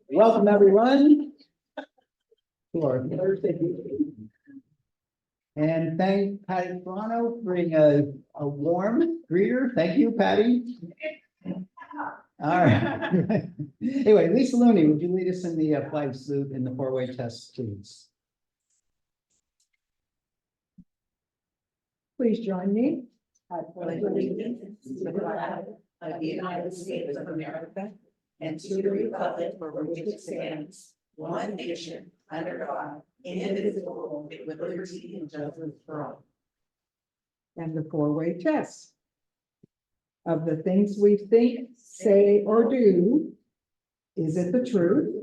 Welcome, everyone, to our Thursday meeting. And thank Patty Toronto for being a warm greeter. Thank you, Patty. All right. Anyway, Lisa Looney, would you lead us in the flag salute in the four-way test, please? Please join me. I pledge allegiance to the flag of the United States of America and to the republic for which it stands, one nation, under God, indivisible, with liberty and justice for all. And the four-way test. Of the things we think, say, or do, is it the truth?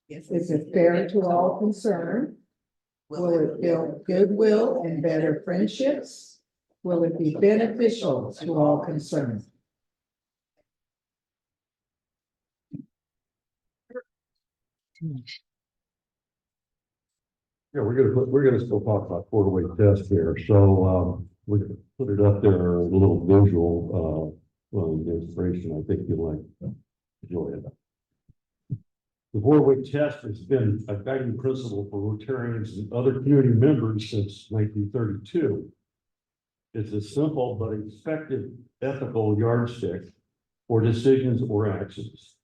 Is it fair to all concerned? Will it build goodwill and better friendships? Will it be beneficial to all concerned? Yeah, we're gonna still talk about four-way test here, so we're gonna put it up there, a little visual demonstration. I think you'll like enjoy it. The four-way test has been a guiding principle for Rotarians and other community members since 1932. It's a simple but effective ethical yardstick for decisions or actions.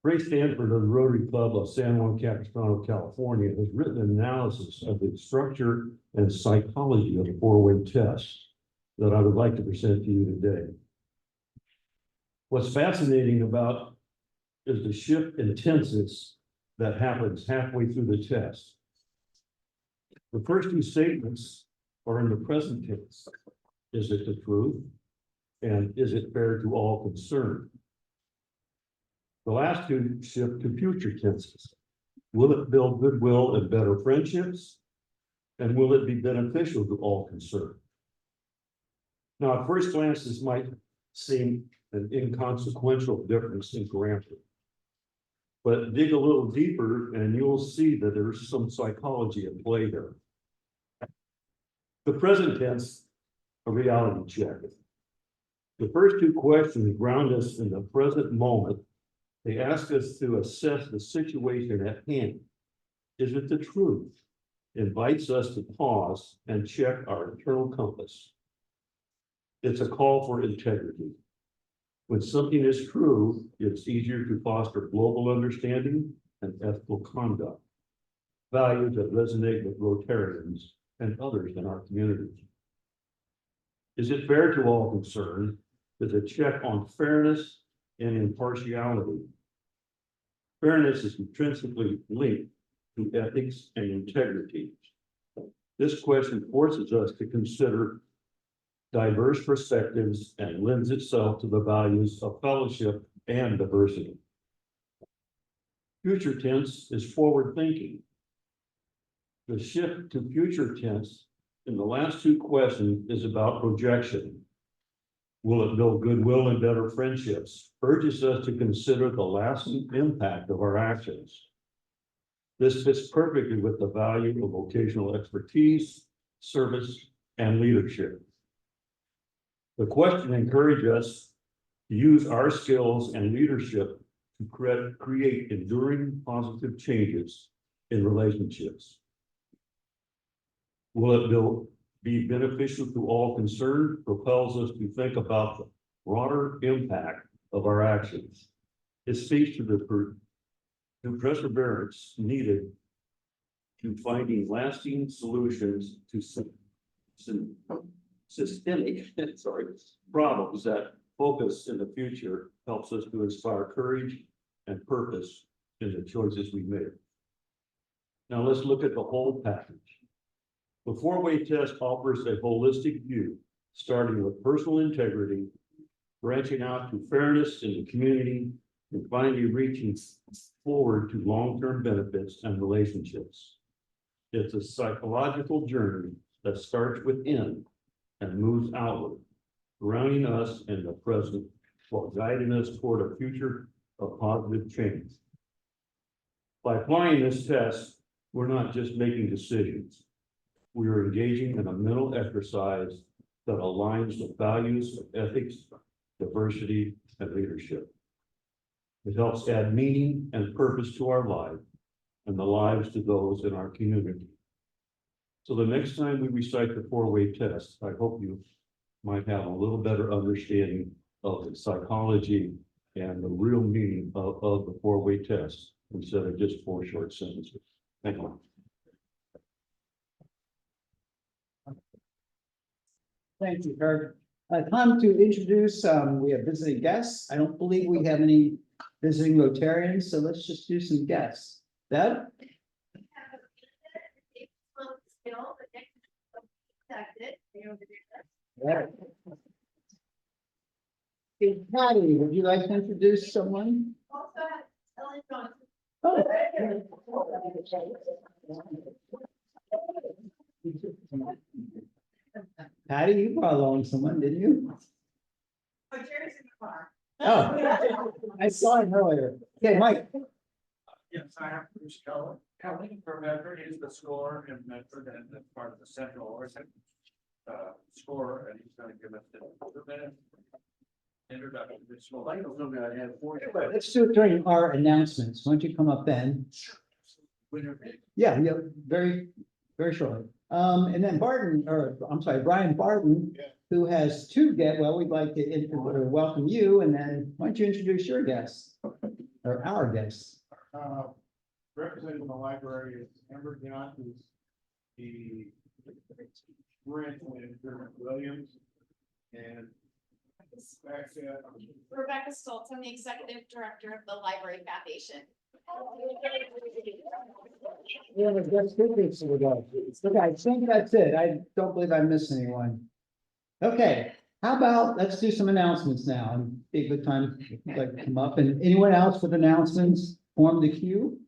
Ray Stanford of the Rotary Club of San Juan Capistrano, California, has written an analysis of the structure and psychology of the four-way test that I would like to present to you today. What's fascinating about is the shift in tenses that happens halfway through the test. The first two statements are in the present tense. Is it the truth? And is it fair to all concerned? The last two shift to future tenses. Will it build goodwill and better friendships? And will it be beneficial to all concerned? Now, at first glance, this might seem an inconsequential difference in grammar. But dig a little deeper and you'll see that there's some psychology at play there. The present tense, a reality check. The first two questions ground us in the present moment. They ask us to assess the situation at hand. Is it the truth? Invites us to pause and check our internal compass. It's a call for integrity. When something is true, it's easier to foster global understanding and ethical conduct, values that resonate with Rotarians and others in our community. Is it fair to all concerned? Is a check on fairness and impartiality. Fairness is intrinsically linked to ethics and integrity. This question forces us to consider diverse perspectives and lends itself to the values of fellowship and diversity. Future tense is forward thinking. The shift to future tense in the last two questions is about projection. Will it build goodwill and better friendships? Urges us to consider the lasting impact of our actions. This fits perfectly with the value of vocational expertise, service, and leadership. The question encourages us to use our skills and leadership to create enduring positive changes in relationships. Will it be beneficial to all concerned? Propels us to think about the broader impact of our actions. It speaks to the perseverance needed to finding lasting solutions to systemic problems that focus in the future helps us to inspire courage and purpose in the choices we make. Now let's look at the whole package. The four-way test offers a holistic view, starting with personal integrity, branching out to fairness in the community, and finally reaching forward to long-term benefits and relationships. It's a psychological journey that starts within and moves outward, grounding us in the present while guiding us toward a future of positive change. By applying this test, we're not just making decisions. We are engaging in a mental exercise that aligns with values of ethics, diversity, and leadership. It helps add meaning and purpose to our life and the lives to those in our community. So the next time we recite the four-way test, I hope you might have a little better understanding of the psychology and the real meaning of the four-way test instead of just four short sentences. Thank you. Thank you, Kurt. Time to introduce, we have visiting guests. I don't believe we have any visiting Rotarians, so let's just do some guests. Deb? Yeah. Hey, Patty, would you like to introduce someone? Oh. Patty, you brought along someone, didn't you? Oh, Jerry's in the car. Oh, I saw him earlier. Okay, Mike. Yes, I have Bruce Keller, coming from Medford, he's the scorer in Medford and that's part of the Central Oregon scorer, and he's gonna give us the 2-minute introduction to the school. I don't know, I had 4. Let's do it during our announcements. Why don't you come up then? Winner. Yeah, very, very shortly. And then Brian Barton, Yeah. who has two guests. Well, we'd like to welcome you, and then why don't you introduce your guests? Or our guests? Representing the library is Amber Young, who's the grant in Williams, and Rebecca Stoltz, I'm the executive director of the Library Foundation. Yeah, but that's good. Okay, I think that's it. I don't believe I missed anyone. Okay, how about, let's do some announcements now, and be a good time if you'd like to come up, and anyone else with announcements, form the queue.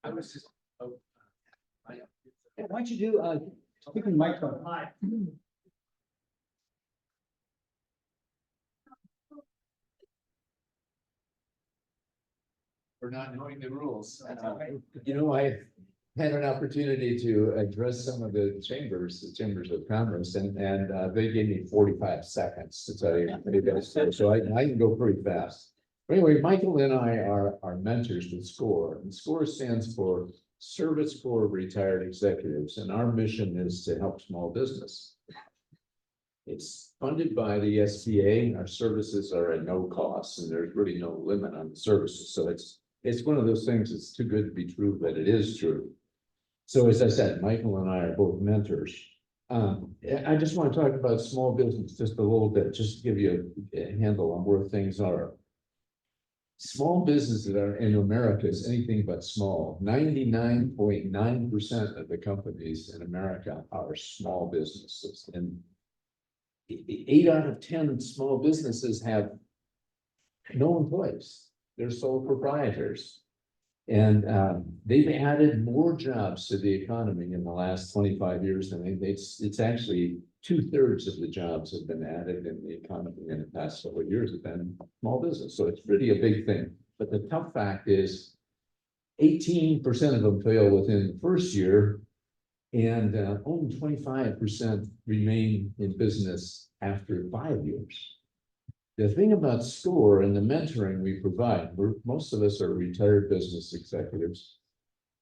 I was just. Why don't you do, speaking microphone. Hi. For not knowing the rules. You know, I had an opportunity to address some of the chambers of commerce, and they gave me 45 seconds to tell you. So I can go pretty fast. But anyway, Michael and I are mentors with SCORE, and SCORE stands for Service for Retired Executives, and our mission is to help small business. It's funded by the SBA. Our services are at no cost, and there's really no limit on the services. So it's one of those things that's too good to be true, but it is true. So as I said, Michael and I are both mentors. I just want to talk about small business just a little bit, just to give you a handle on where things are. Small businesses that are in America is anything but small. 99.9% of the companies in America are small businesses, and 8 out of 10 small businesses have no employees. They're sole proprietors. And they've added more jobs to the economy in the last 25 years than it's actually 2/3 of the jobs have been added in the economy in the past several years have been small business. So it's really a big thing. But the tough fact is 18% of them fail within the first year, and only 25% remain in business after 5 years. The thing about SCORE and the mentoring we provide, most of us are retired business executives,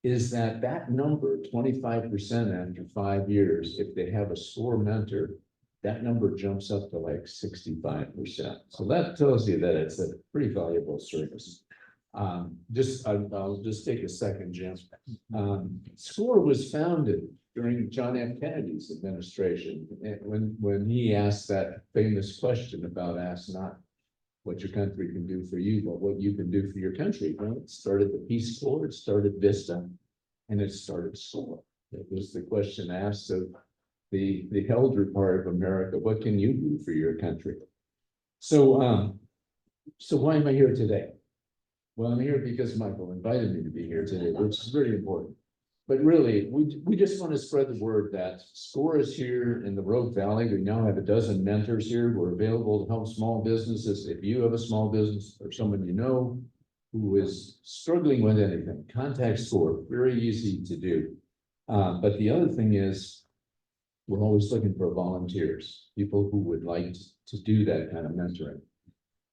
is that number, 25% after 5 years, if they have a SCORE mentor, that number jumps up to like 65%. So that tells you that it's a pretty valuable service. I'll just take a second, Jim. SCORE was founded during John F. Kennedy's administration, when he asked that famous question about ask not what your country can do for you, but what you can do for your country. Well, it started the Peace Corps, it started Vista, and it started SCORE. It was the question asked of the elder part of America, what can you do for your country? So why am I here today? Well, I'm here because Michael invited me to be here today, which is very important. But really, we just want to spread the word that SCORE is here in the Rogue Valley. We now have a dozen mentors here. We're available to help small businesses. If you have a small business or someone you know who is struggling with anything, contact SCORE. Very easy to do. But the other thing is, we're always looking for volunteers, people who would like to do that kind of mentoring.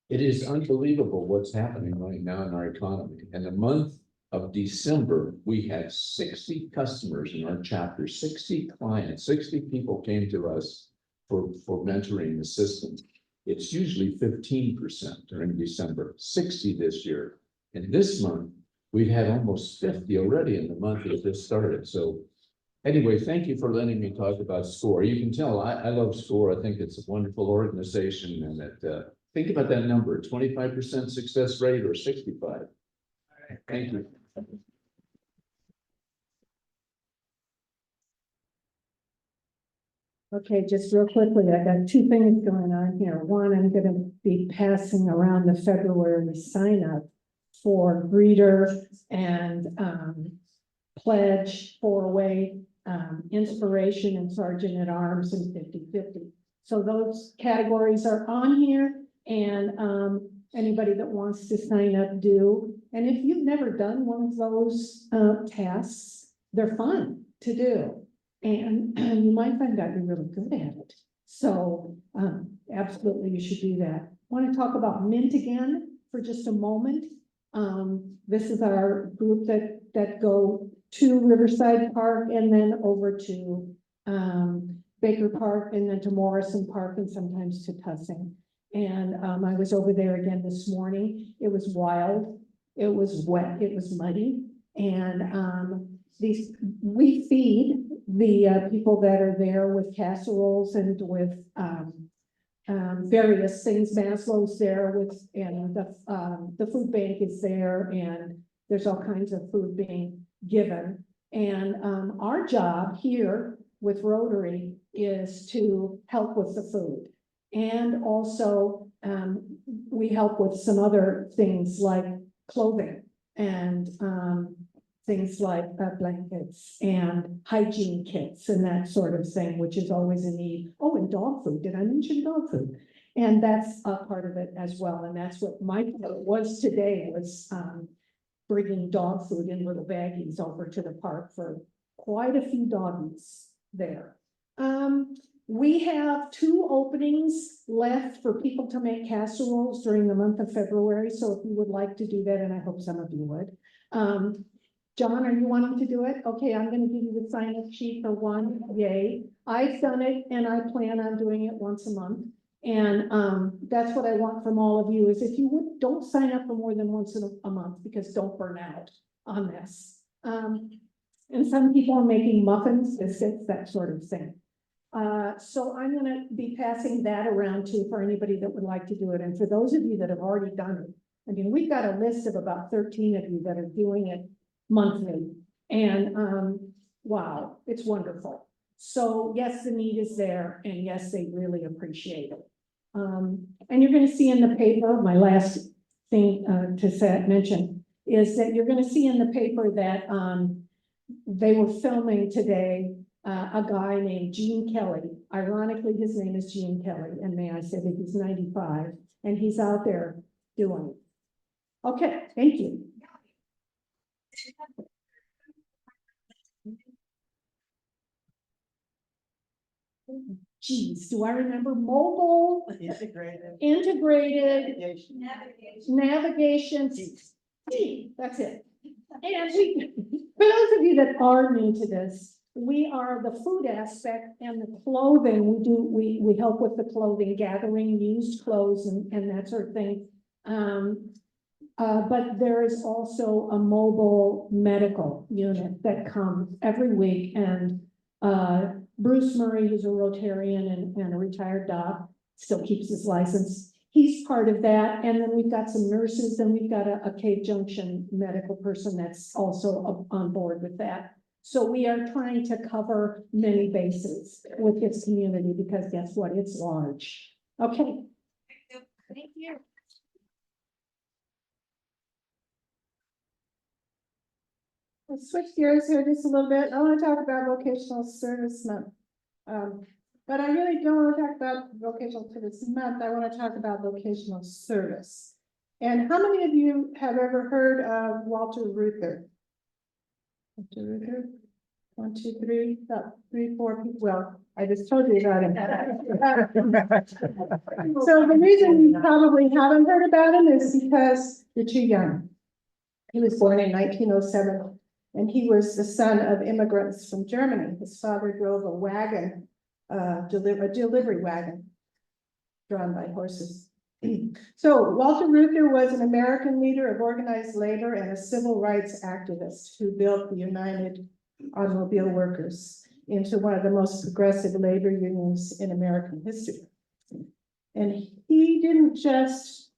It is unbelievable what's happening right now in our economy. In the month of December, we had 60 customers in our chapter, 60 clients, 60 people came to us for mentoring the system. It's usually 15% during December, 60 this year. And this month, we've had almost 50 already in the month that this started. So anyway, thank you for letting me talk about SCORE. You can tell I love SCORE. I think it's a wonderful organization, and that think about that number, 25% success rate or 65. Thank you. Okay, just real quickly, I got two things going on here. One, I'm gonna be passing around the February sign up for greeter and pledge, four-way, inspiration, and sergeant at arms, and 50-50. So those categories are on here, and anybody that wants to sign up, do. And if you've never done one of those tasks, they're fun to do. And you might find out you're really good at it. So absolutely, you should do that. Want to talk about Mint again for just a moment. This is our group that go to Riverside Park and then over to Baker Park and then to Morrison Park and sometimes to Tussing. And I was over there again this morning. It was wild. It was wet. It was muddy. And we feed the people that are there with casseroles and with various things. Maslow's there with, and the food bank is there, and there's all kinds of food being given. And our job here with Rotary is to help with the food. And also we help with some other things like clothing and things like blankets and hygiene kits and that sort of thing, which is always a need. Oh, and dog food. Did I mention dog food? And that's a part of it as well. And that's what my part was today, was bringing dog food in little baggies over to the park for quite a few doggies there. We have 2 openings left for people to make casseroles during the month of February. So if you would like to do that, and I hope some of you would. John, are you wanting to do it? Okay, I'm going to give you the sign-up sheet for one. Yay. I've done it, and I plan on doing it once a month. And that's what I want from all of you, is if you would, don't sign up for more than once in a month, because don't burn out on this. And some people are making muffins, biscuits, that sort of thing. So I'm going to be passing that around too for anybody that would like to do it. And for those of you that have already done it, I mean, we've got a list of about 13 of you that are doing it monthly. And wow, it's wonderful. So yes, the need is there, and yes, they really appreciate it. And you're going to see in the paper, my last thing to mention is that you're going to see in the paper that they were filming today a guy named Gene Kelly. Ironically, his name is Gene Kelly, and may I say that he's 95, and he's out there doing it. Okay, thank you. Geez, do I remember mobile, integrated navigation? Gee, that's it. And for those of you that are new to this, we are the food aspect and the clothing. We help with the clothing, gathering used clothes and that sort of thing. But there is also a mobile medical unit that comes every week, and Bruce Murray, who's a Rotarian and a retired doc, still keeps his license. He's part of that. And then we've got some nurses, and we've got a Cave Junction medical person that's also on board with that. So we are trying to cover many bases with this community, because guess what? It's large. Okay. Thank you. Let's switch gears here just a little bit. I want to talk about vocational service month. But I really don't want to talk about vocational service month. I want to talk about vocational service. And how many of you have ever heard of Walter Reuther? Walter Reuther? 1, 2, 3, about 3, 4 people. Well, I just told you about him. So the reason you probably haven't heard about him is because you're too young. He was born in 1907, and he was the son of immigrants from Germany. His father drove a wagon, a delivery wagon drawn by horses. So Walter Reuther was an American leader of organized labor and a civil rights activist who built the United Automobile Workers into one of the most progressive labor unions in American history. And he didn't just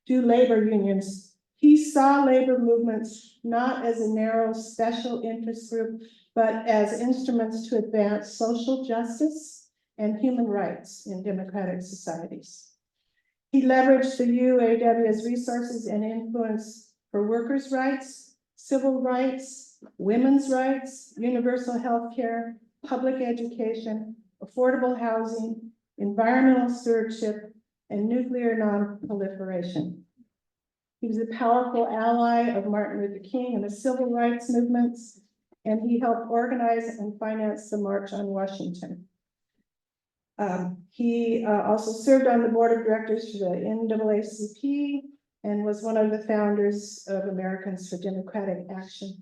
do labor unions. He saw labor movements not as a narrow special interest group, but as instruments to advance social justice and human rights in democratic societies. He leveraged the UAW's resources and influence for workers' rights, civil rights, women's rights, universal health care, public education, affordable housing, environmental stewardship, and nuclear non-proliferation. He was a powerful ally of Martin Luther King and the civil rights movements, and he helped organize and finance the March on Washington. He also served on the board of directors for the NAACP and was one of the founders of Americans for Democratic Action.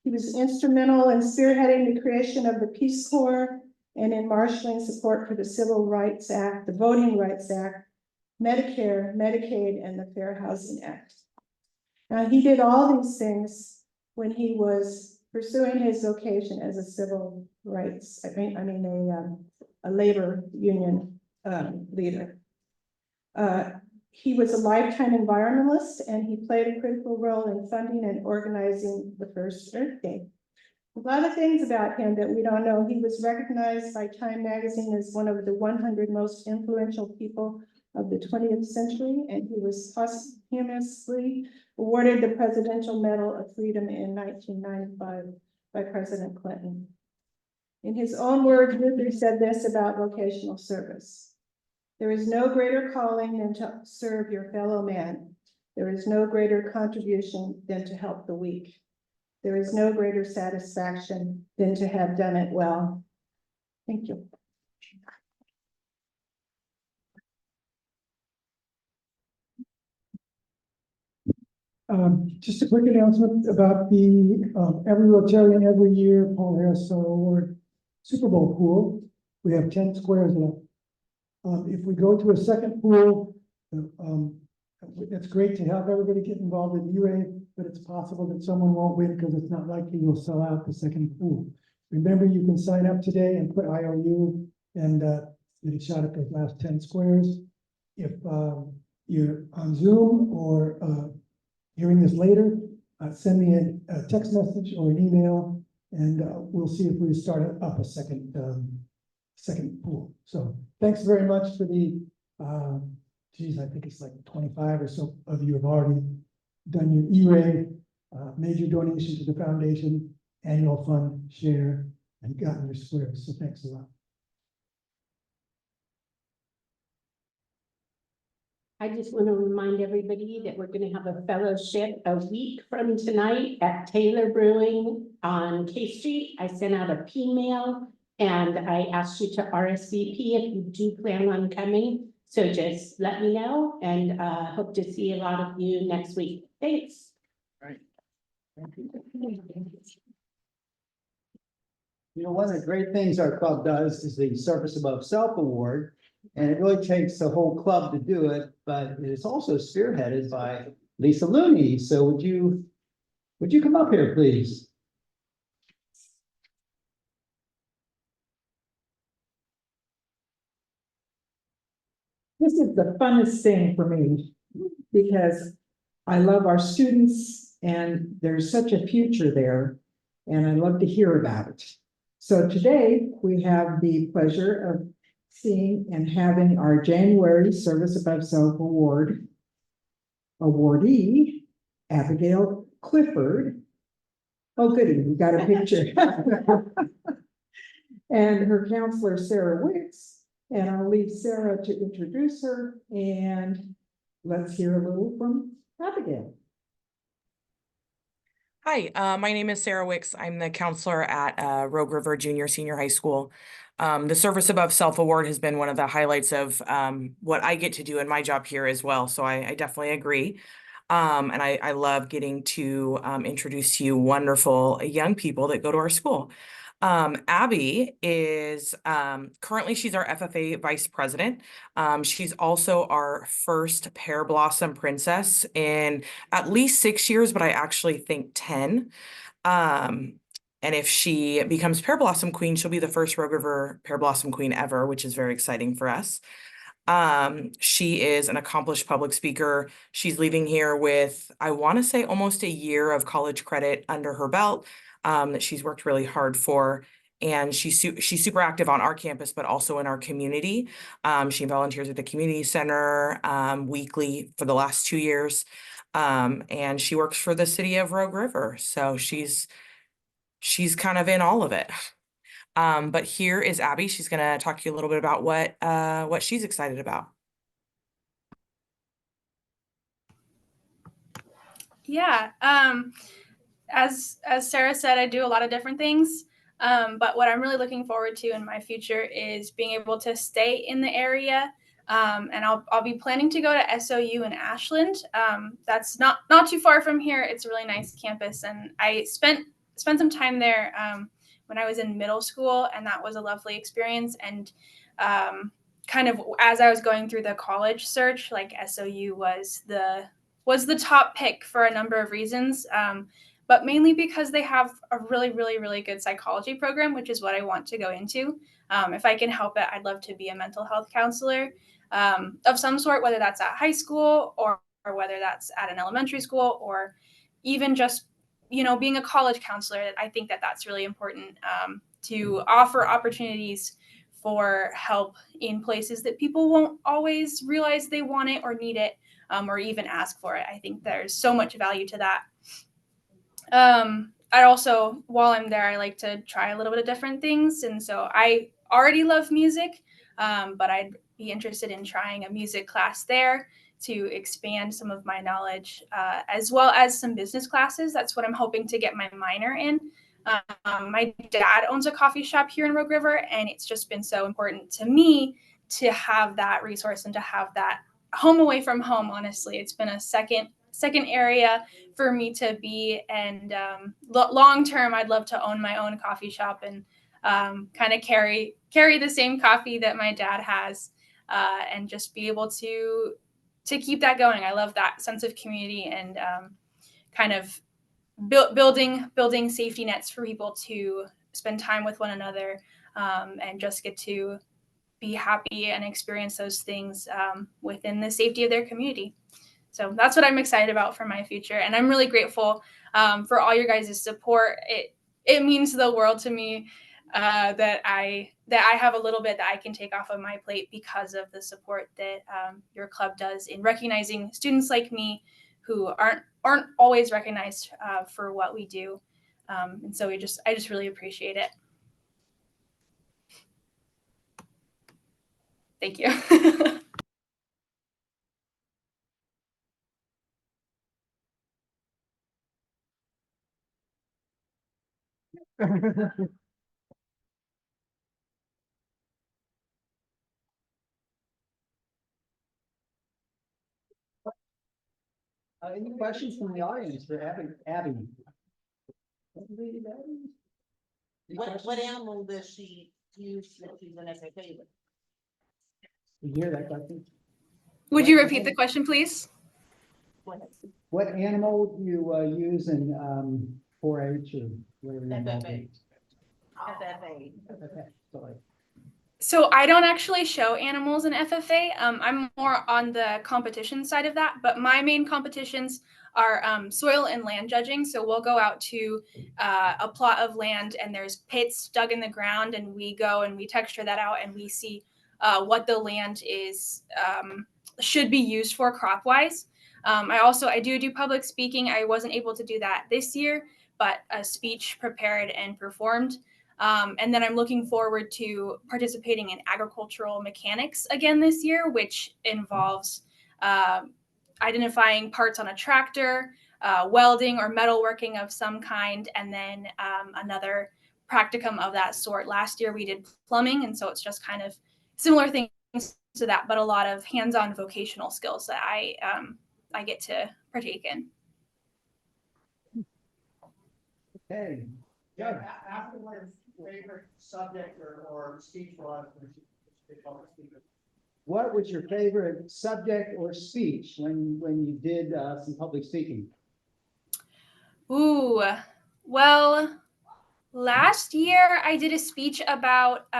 He was instrumental in spearheading the creation of the Peace Corps and in marshaling support for the Civil Rights Act, the Voting Rights Act, Medicare, Medicaid, and the Fair Housing Act. Now, he did all these things when he was pursuing his vocation as a civil rights, a labor union leader. He was a lifetime environmentalist, and he played a critical role in funding and organizing the first Earth Day. A lot of things about him that we don't know. He was recognized by Time magazine as one of the 100 most influential people of the 20th century, and he was posthumously awarded the Presidential Medal of Freedom in 1995 by President Clinton. In his own words, Luther said this about vocational service: "There is no greater calling than to serve your fellow man. There is no greater contribution than to help the weak. There is no greater satisfaction than to have done it well." Thank you. Just a quick announcement about the every Rotarian every year Paul Harris Award Super Bowl pool. We have 10 squares left. If we go to a second pool, it's great to have everybody get involved in E-Ray, but it's possible that someone won't win because it's not likely you'll sell out the second pool. Remember, you can sign up today and put IOU and get a shot at those last 10 squares. If you're on Zoom or hearing this later, send me a text message or an email, and we'll see if we start up a second pool. So thanks very much for the, I think it's like 25 or so of you have already done your E-Ray, made your donation to the foundation, annual fund share, and gotten your squares. So thanks a lot. I just want to remind everybody that we're going to have a fellowship a week from tonight at Taylor Brewing on K Street. I sent out a P-mail and I asked you to RSVP if you do plan on coming. So just let me know, and hope to see a lot of you next week. Thanks. You know, one of the great things our club does is the Service Above Self Award. And it really takes the whole club to do it, but it's also spearheaded by Lisa Looney. So would you come up here, please? This is the funnest thing for me because I love our students and there's such a future there, and I love to hear about it. So today we have the pleasure of seeing and having our January Service Above Self Award awardee, Abigail Clifford. Oh, goody, we got a picture. And her counselor, Sarah Wicks. And I'll leave Sarah to introduce her, and let's hear a little from Abigail. Hi, my name is Sarah Wicks. I'm the counselor at Rogue River Junior Senior High School. The Service Above Self Award has been one of the highlights of what I get to do in my job here as well. So I definitely agree. And I love getting to introduce to you wonderful young people that go to our school. Abby is currently she's our FFA vice president. She's also our first Pear Blossom princess in at least 6 years, but I actually think 10. Um, and if she becomes Pear Blossom Queen, she'll be the first Rogue River Pear Blossom Queen ever, which is very exciting for us. She is an accomplished public speaker. She's leaving here with, I want to say, almost a year of college credit under her belt, that she's worked really hard for. And she's super active on our campus, but also in our community. She volunteers at the community center weekly for the last 2 years. And she works for the city of Rogue River. So she's kind of in all of it. But here is Abby. She's gonna talk to you a little bit about what she's excited about. Yeah, as Sarah said, I do a lot of different things. But what I'm really looking forward to in my future is being able to stay in the area. And I'll be planning to go to SOU in Ashland. That's not too far from here. It's a really nice campus, and I spent some time there when I was in middle school, and that was a lovely experience. And kind of as I was going through the college search, like SOU was the top pick for a number of reasons. But mainly because they have a really, really, really good psychology program, which is what I want to go into. If I can help it, I'd love to be a mental health counselor of some sort, whether that's at high school or whether that's at an elementary school, or even just, being a college counselor. I think that that's really important, to offer opportunities for help in places that people won't always realize they want it or need it, or even ask for it. I think there's so much value to that. I also, while I'm there, I like to try a little bit of different things. And so I already love music, but I'd be interested in trying a music class there to expand some of my knowledge, as well as some business classes. That's what I'm hoping to get my minor in. My dad owns a coffee shop here in Rogue River, and it's just been so important to me to have that resource and to have that home away from home. Honestly, it's been a second area for me to be, and long term I'd love to own my own coffee shop and kind of carry the same coffee that my dad has, and just be able to keep that going. I love that sense of community and kind of building safety nets for people to spend time with one another, and just get to be happy and experience those things within the safety of their community. So that's what I'm excited about for my future. And I'm really grateful for all your guys' support. It means the world to me that I have a little bit that I can take off of my plate because of the support that your club does in recognizing students like me who aren't always recognized for what we do. And so I just really appreciate it. Thank you. Any questions from the audience for Abby? What animal does she use that she's an FFA with? You hear that question? Would you repeat the question, please? What animal do you use in 4-H or whatever? FFA. FFA. Okay, sorry. So I don't actually show animals in FFA. I'm more on the competition side of that, but my main competitions are soil and land judging. So we'll go out to a plot of land and there's pits dug in the ground, and we go and we texture that out and we see what the land is should be used for crop wise. I do public speaking. I wasn't able to do that this year, but a speech prepared and performed. And then I'm looking forward to participating in agricultural mechanics again this year, which involves identifying parts on a tractor, welding or metalworking of some kind, and then another practicum of that sort. Last year we did plumbing, and so it's just kind of similar things to that, but a lot of hands-on vocational skills that I get to partake in. Okay. Yeah, afterwards, favorite subject or speech was. What was your favorite subject or speech when you did some public speaking? Ooh, well, last year I did a speech about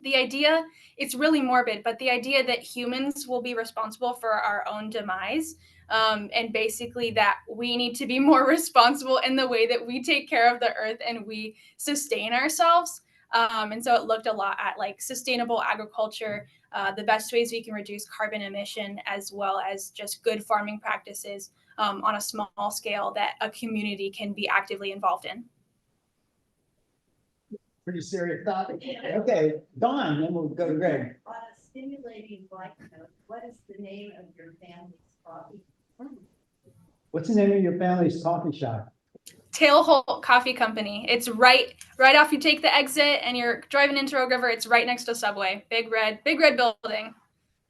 the idea, it's really morbid, but the idea that humans will be responsible for our own demise. And basically that we need to be more responsible in the way that we take care of the earth and we sustain ourselves. And so it looked a lot at like sustainable agriculture, the best ways we can reduce carbon emission, as well as just good farming practices on a small scale that a community can be actively involved in. Pretty serious topic. Okay, Dawn, then we'll go to Greg. On a stimulating light note, what is the name of your family's coffee? What's the name of your family's coffee shop? Tailholt Coffee Company. It's right off you take the exit and you're driving into Rogue River. It's right next to Subway. Big red building.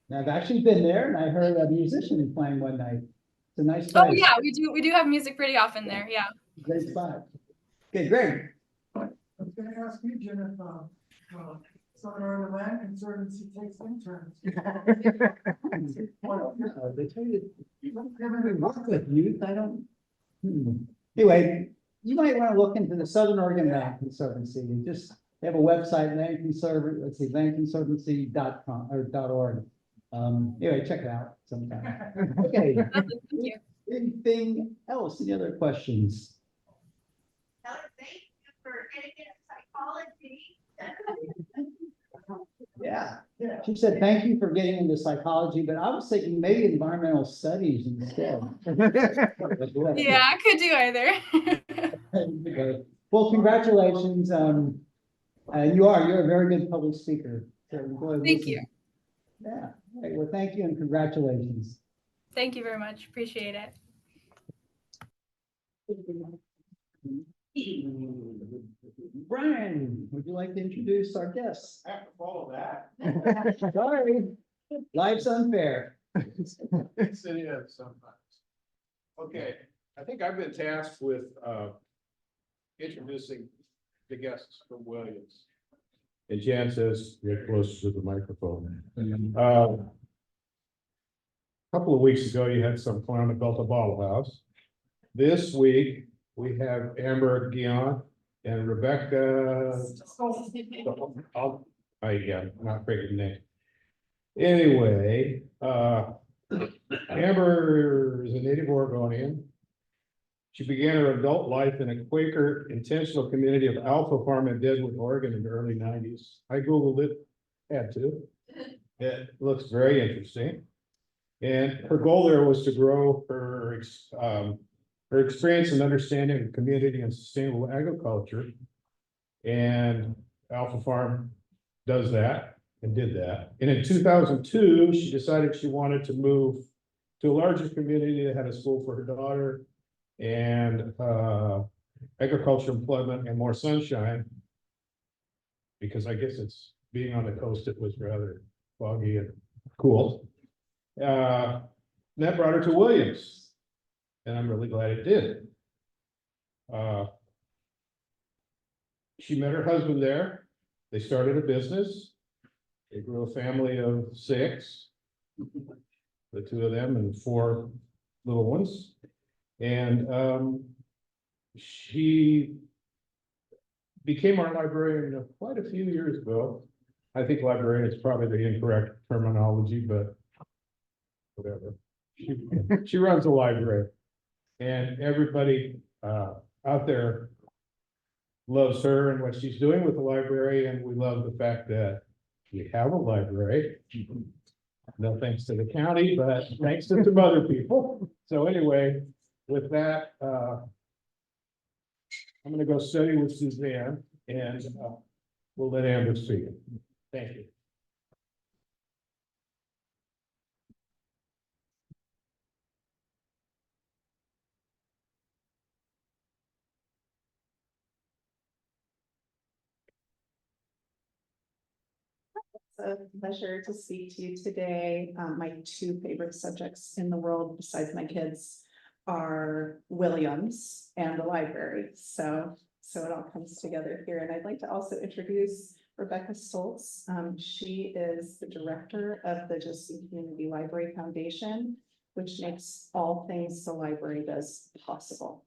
Now, I've actually been there and I heard a musician playing one night. It's a nice Oh place. yeah, we do have music pretty often there. Yeah. Great spot. Okay, Greg. I was gonna ask you, Jen, if Southern Ireland Land Conservancy takes interns. They tell you, you don't ever work with youth, I don't. Anyway, you might want to look into the Southern Oregon Land Conservancy, and just, they have a website, landconservancy.com or .org. Anyway, check it out sometime. Okay. Thank you. Anything else? Any other questions? Thank you for getting into psychology. Yeah, she said, thank you for getting into psychology, but I was thinking maybe environmental studies instead. Yeah, I could do either. Well, congratulations. You're a very good public speaker. So enjoy Thank listening. you. Yeah, right. Well, thank you and congratulations. Thank you very much. Appreciate it. Brian, would you like to introduce our guests? I have to follow that. Sorry, life's unfair. Yes, it is sometimes. Okay, I think I've been tasked with introducing the guests from Williams. And Jan says, get close to the microphone. Couple of weeks ago, you had some clown that built a bottle house. This week, we have Amber Guion and Rebecca. I'm not breaking the name. Anyway, Amber is a native Oregonian. She began her adult life in a Quaker intentional community of Alpha Farm in Deadwood, Oregon in the early 90s. I Googled it, had to. It looks very interesting. And her goal there was to grow her experience and understanding of community and sustainable agriculture. And Alpha Farm does that and did that. And in 2002, she decided she wanted to move to a larger community that had a school for her daughter and agriculture, employment, and more sunshine. Because I guess it's being on the coast, it was rather foggy and cool. That brought her to Williams, and I'm really glad it did. She met her husband there. They started a business. They grew a family of 6, the 2 of them and 4 little ones. And she became our librarian quite a few years ago. I think librarian is probably the incorrect terminology, but whatever. She runs a library, and everybody out there loves her and what she's doing with the library, and we love the fact that we have a library. No thanks to the county, but thanks to some other people. So anyway, with that, I'm gonna go study with Suzanne, and we'll let Amber speak. Thank you. a pleasure to speak to you today. My two favorite subjects in the world besides my kids are Williams and the library. So it all comes together here. And I'd like to also introduce Rebecca Stoltz. She is the director of the Josephine Community Library Foundation, which makes all things the library does possible.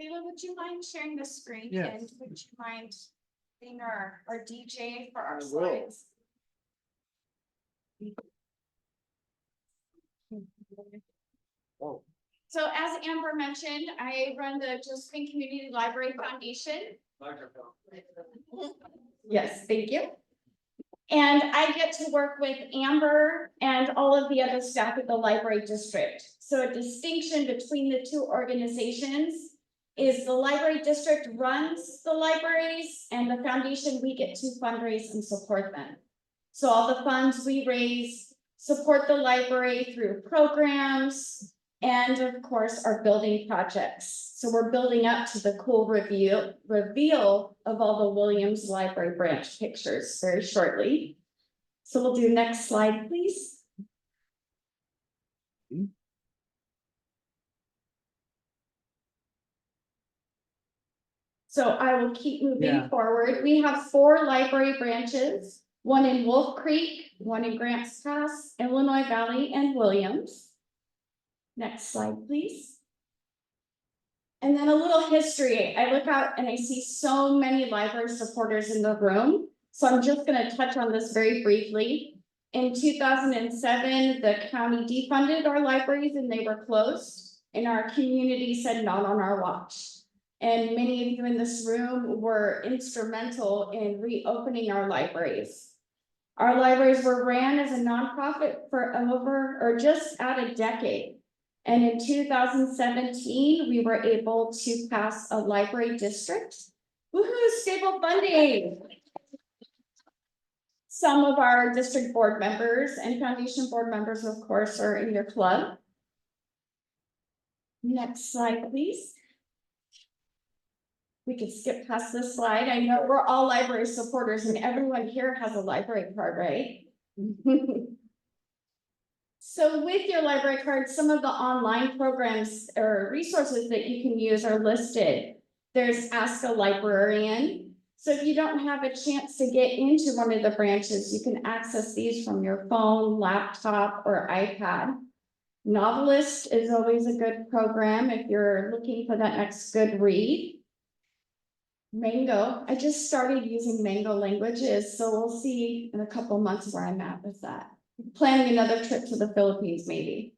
Kayla, would you mind sharing the screen? Yes. And would you mind being our DJ for our I will. slides? Oh. So as Amber mentioned, I run the Josephine Community Library Foundation. Microphone. Yes, thank you. And I get to work with Amber and all of the other staff at the library district. So a distinction between the two organizations is the library district runs the libraries and the foundation, we get to fundraise and support them. So all the funds we raise support the library through programs and of course our building projects. So we're building up to the cool reveal of all the Williams Library branch pictures very shortly. So we'll do next slide, please. So I will keep moving forward. We have 4 library branches, one in Wolf Creek, one in Grants Pass, Illinois Valley, and Williams. Next slide, please. And then a little history. I look out and I see so many library supporters in the room. So I'm just going to touch on this very briefly. In 2007, the county defunded our libraries and they were closed. And our community said not on our watch. And many of you in this room were instrumental in reopening our libraries. Our libraries were ran as a nonprofit for just at a decade. And in 2017, we were able to pass a library district. Woohoo, stable funding. Some of our district board members and foundation board members, of course, are in your club. Next slide, please. We could skip past this slide. I know we're all library supporters and everyone here has a library card, right? So with your library card, some of the online programs or resources that you can use are listed. There's Ask a Librarian. So if you don't have a chance to get into one of the branches, you can access these from your phone, laptop, or iPad. Novelist is always a good program if you're looking for that next good read. Mango, I just started using Mango languages, so we'll see in a couple months where I'm at with that. Planning another trip to the Philippines, maybe.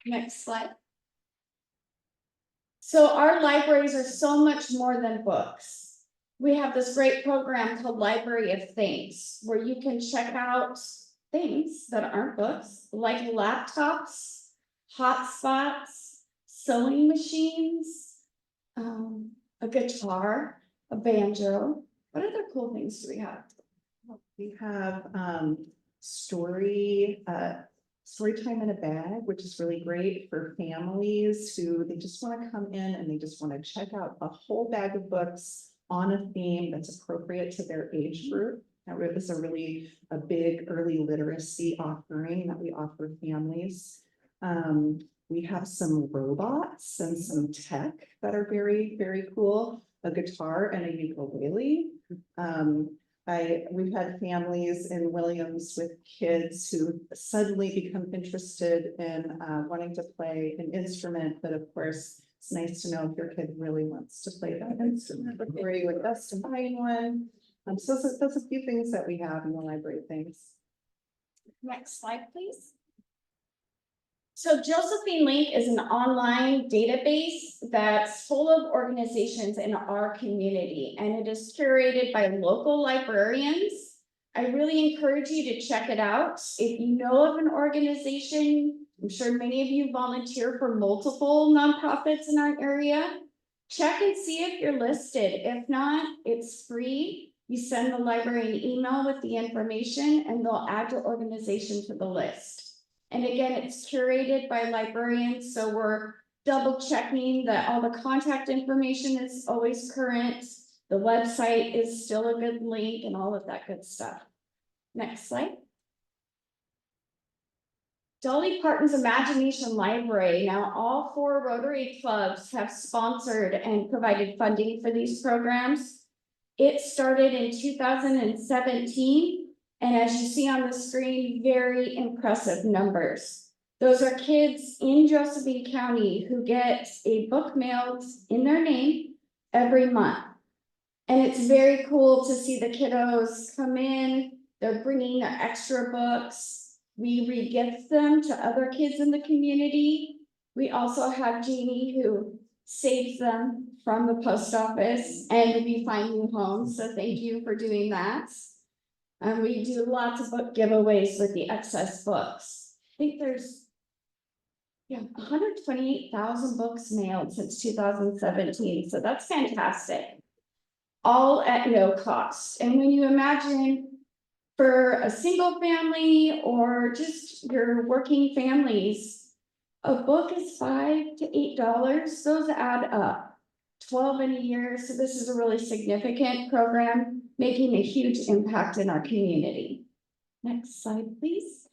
Next slide. So our libraries are so much more than books. We have this great program called Library of Things, where you can check out things that aren't books, like laptops, hotspots, sewing machines, a guitar, a banjo. What other cool things do we have? We have story time in a bag, which is really great for families who they just want to come in and they just want to check out a whole bag of books on a theme that's appropriate to their age group. That is a big early literacy offering that we offer families. We have some robots and some tech that are very, very cool. A guitar and a ukulele. We've had families in Williams with kids who suddenly become interested in wanting to play an instrument, but of course, it's nice to know if your kid really wants to play that instrument before you invest in buying one. So those are a few things that we have in the library things. Next slide, please. So Josephine Link is an online database that's full of organizations in our community, and it is curated by local librarians. I really encourage you to check it out. If you know of an organization, I'm sure many of you volunteer for multiple nonprofits in our area. Check and see if you're listed. If not, it's free. You send the library an email with the information and they'll add your organization to the list. And again, it's curated by librarians, so we're double checking that all the contact information is always current. The website is still a good link and all of that good stuff. Next slide. Dolly Parton's Imagination Library. Now, all 4 Rotary clubs have sponsored and provided funding for these programs. It started in 2017, and as you see on the screen, very impressive numbers. Those are kids in Josephine County who get a book mailed in their name every month. And it's very cool to see the kiddos come in, they're bringing their extra books. We re-gift them to other kids in the community. We also have Jeannie who saves them from the post office and we find new homes. So thank you for doing that. And we do lots of book giveaways with the excess books. I think there's 128,000 books mailed since 2017. So that's fantastic. All at no cost. And when you imagine for a single family or just your working families, a book is $5 to $8. Those add up. 12 in a year. So this is a really significant program, making a huge impact in our community. Next slide, please.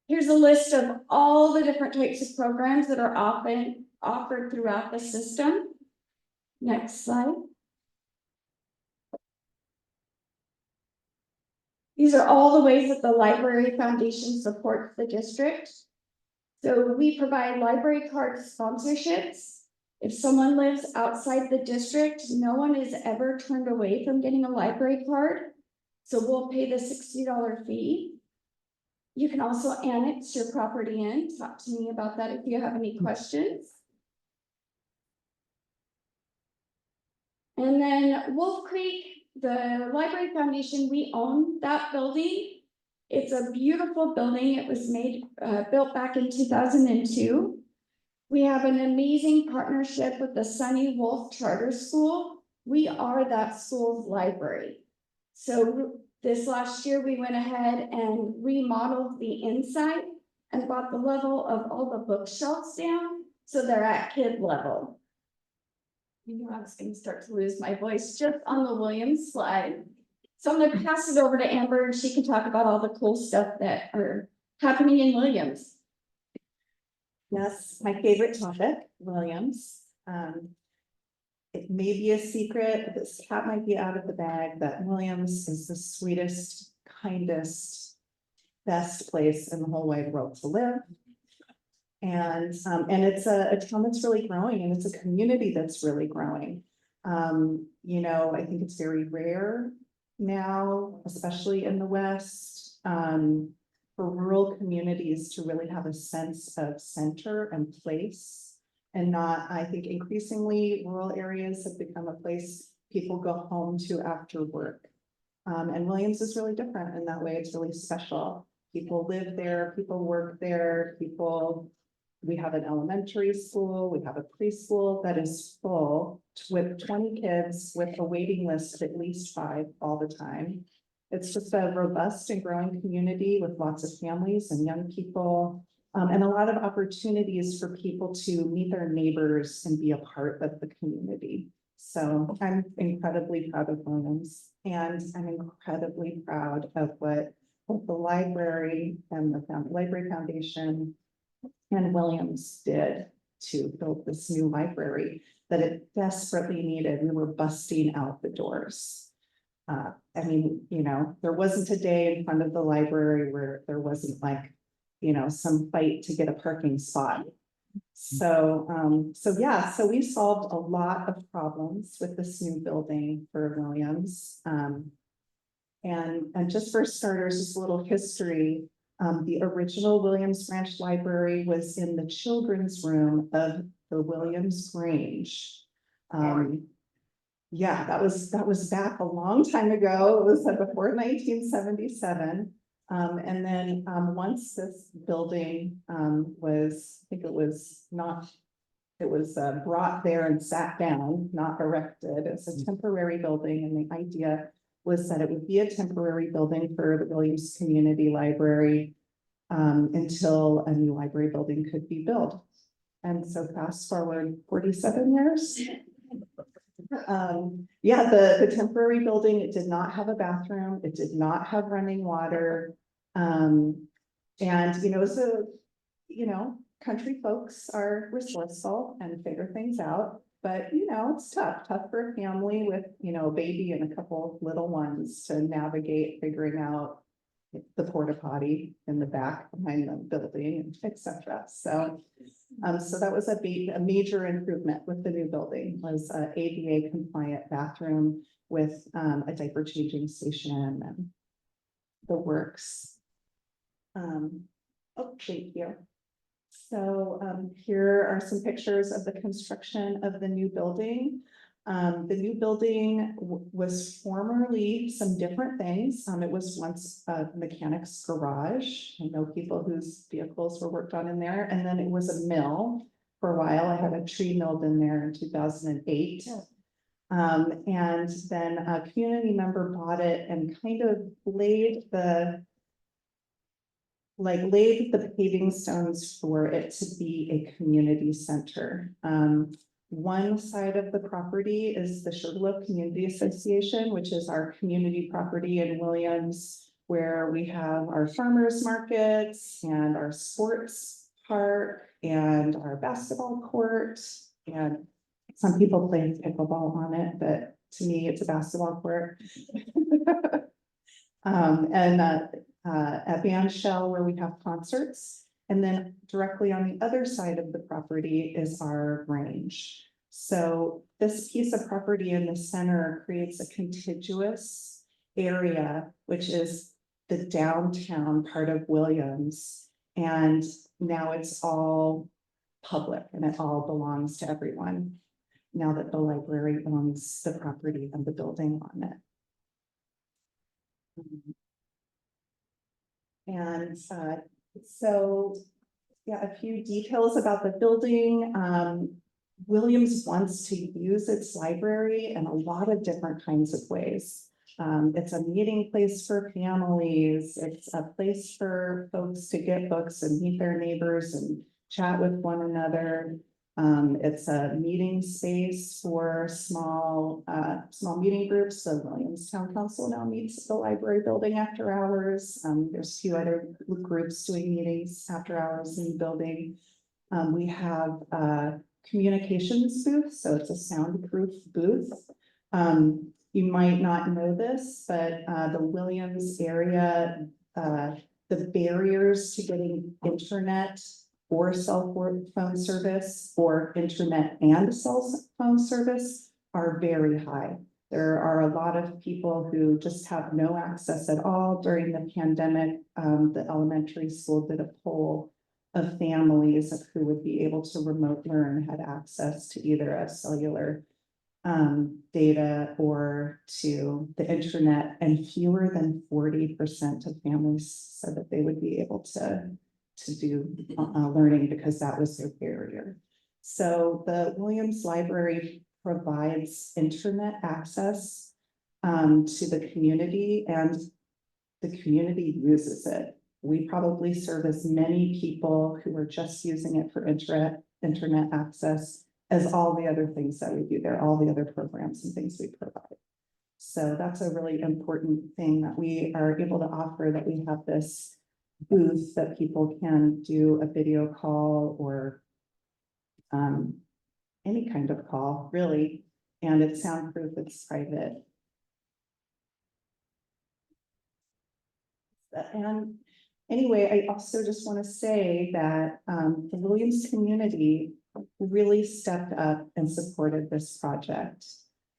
Here's a list of all the different types of programs that are often offered throughout the system. Next slide. These are all the ways that the Library Foundation supports the district. So we provide library card sponsorships. If someone lives outside the district, no one is ever turned away from getting a library card. So we'll pay the $60 fee. You can also annex your property in. Talk to me about that if you have any questions. And then Wolf Creek, the Library Foundation, we own that building. It's a beautiful building. It was built back in 2002. We have an amazing partnership with the Sunny Wolf Charter School. We are that school's library. So this last year, we went ahead and remodeled the inside and brought the level of all the bookshelves down so they're at kid level. I knew I was going to start to lose my voice just on the Williams slide. So I'm going to pass it over to Amber and she can talk about all the cool stuff that are happening in Williams. Yes, my favorite topic, Williams. It may be a secret, this cat might be out of the bag, that Williams is the sweetest, kindest, best place in the whole wide world to live. And it's a town that's really growing, and it's a community that's really growing. You know, I think it's very rare now, especially in the West, for rural communities to really have a sense of center and place. And not, I think increasingly rural areas have become a place people go home to after work. And Williams is really different in that way. It's really special. People live there, people work there, we have an elementary school, we have a preschool that is full with 20 kids with a waiting list of at least 5 all the time. It's just a robust and growing community with lots of families and young people, and a lot of opportunities for people to meet their neighbors and be a part of the community. So I'm incredibly proud of Williams, and I'm incredibly proud of what both the library and the Library Foundation and Williams did to build this new library that it desperately needed. We were busting out the doors. I mean, you know, there wasn't a day in front of the library where there wasn't like, you know, some fight to get a parking spot. So we solved a lot of problems with this new building for Williams. And just for starters, just a little history. The original Williams Branch Library was in the children's room of the Williams Grange. Yeah, that was back a long time ago. It was before 1977. And then once this building was, I think it was brought there and sat down, not erected. It's a temporary building, and the idea was that it would be a temporary building for the Williams Community Library. until a new library building could be built. And so fast forward 47 years. Yeah, the temporary building, it did not have a bathroom, it did not have running water. And, so, country folks are resourceful and figure things out, but, it's tough for a family with, a baby and a couple little ones to navigate figuring out the porta potty in the back behind the building, et cetera. So that was a major improvement with the new building, was a ADA compliant bathroom with a diaper changing station and the works. Thank you. So here are some pictures of the construction of the new building. The new building was formerly some different things. It was once a mechanic's garage. I know people whose vehicles were worked on in there. And then it was a mill for a while. I had a tree milled in there in 2008. And then a community member bought it and kind of laid the paving stones for it to be a community center. One side of the property is the Sugarloaf Community Association, which is our community property in Williams, where we have our farmers markets and our sports park and our basketball court. And some people play pickleball on it, but to me, it's a basketball court. A band shell where we have concerts. And then directly on the other side of the property is our range. So this piece of property in the center creates a contiguous area, which is the downtown part of Williams. And now it's all public and it all belongs to everyone, now that the library owns the property and the building on it. And so, yeah, a few details about the building. Williams wants to use its library in a lot of different kinds of ways. It's a meeting place for families. It's a place for folks to get books and meet their neighbors and chat with one another. It's a meeting space for small meeting groups. So Williams Town Council now meets at the library building after hours. There's a few other groups doing meetings after hours in the building. We have a communications booth, so it's a soundproof booth. You might not know this, but the Williams area, the barriers to getting internet or cell phone service or internet and cell phone service are very high. There are a lot of people who just have no access at all. During the pandemic, the elementary school did a poll of families of who would be able to remote learn, had access to either a cellular data or to the internet, and fewer than 40% of families said that they would be able to do learning because that was their barrier. So the Williams Library provides internet access to the community, and the community uses it. We probably service many people who are just using it for internet access as all the other things that we do there, all the other programs and things we provide. So that's a really important thing that we are able to offer, that we have this booth that people can do a video call or any kind of call, really, and it's soundproof, it's private. And anyway, I also just want to say that the Williams community really stepped up and supported this project.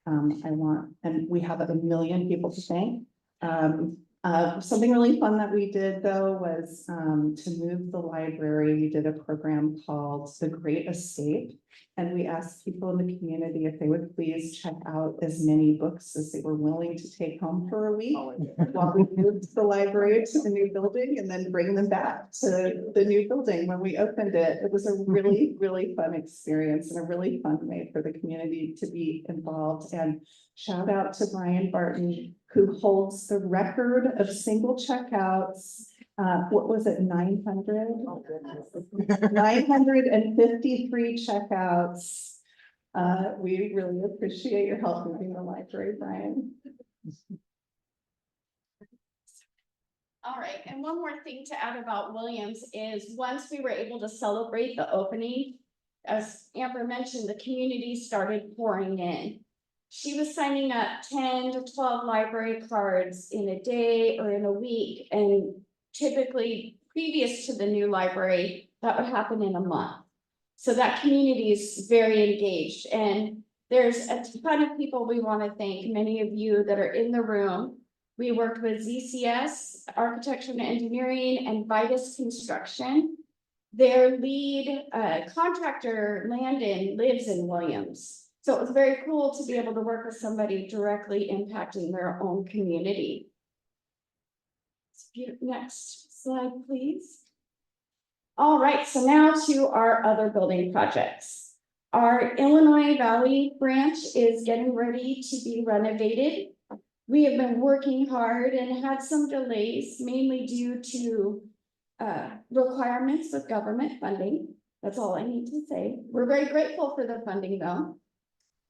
And we have 1 million people to thank. Something really fun that we did, though, was to move the library. We did a program called The Great Escape, and we asked people in the community if they would please check out as many books as they were willing to take home for a week while we moved the library to the new building, and then bring them back to the new building when we opened it. It was a really, really fun experience and a really fun way for the community to be involved. And shout out to Brian Barton, who holds the record of single checkouts what was it, 900? 953 checkouts. We really appreciate your help moving the library, Brian. All right, and one more thing to add about Williams is once we were able to celebrate the opening, as Amber mentioned, the community started pouring in. She was signing up 10 to 12 library cards in a day or in a week, and typically previous to the new library, that would happen in a month. So that community is very engaged, and there's a ton of people we want to thank, many of you that are in the room. We worked with ZCS, Architecture and Engineering, and Vitus Construction. Their lead contractor, Landon, lives in Williams. So it was very cool to be able to work with somebody directly impacting their own community. Next slide, please. All right, so now to our other building projects. Our Illinois Valley branch is getting ready to be renovated. We have been working hard and had some delays, mainly due to requirements with government funding. That's all I need to say. We're very grateful for the funding though.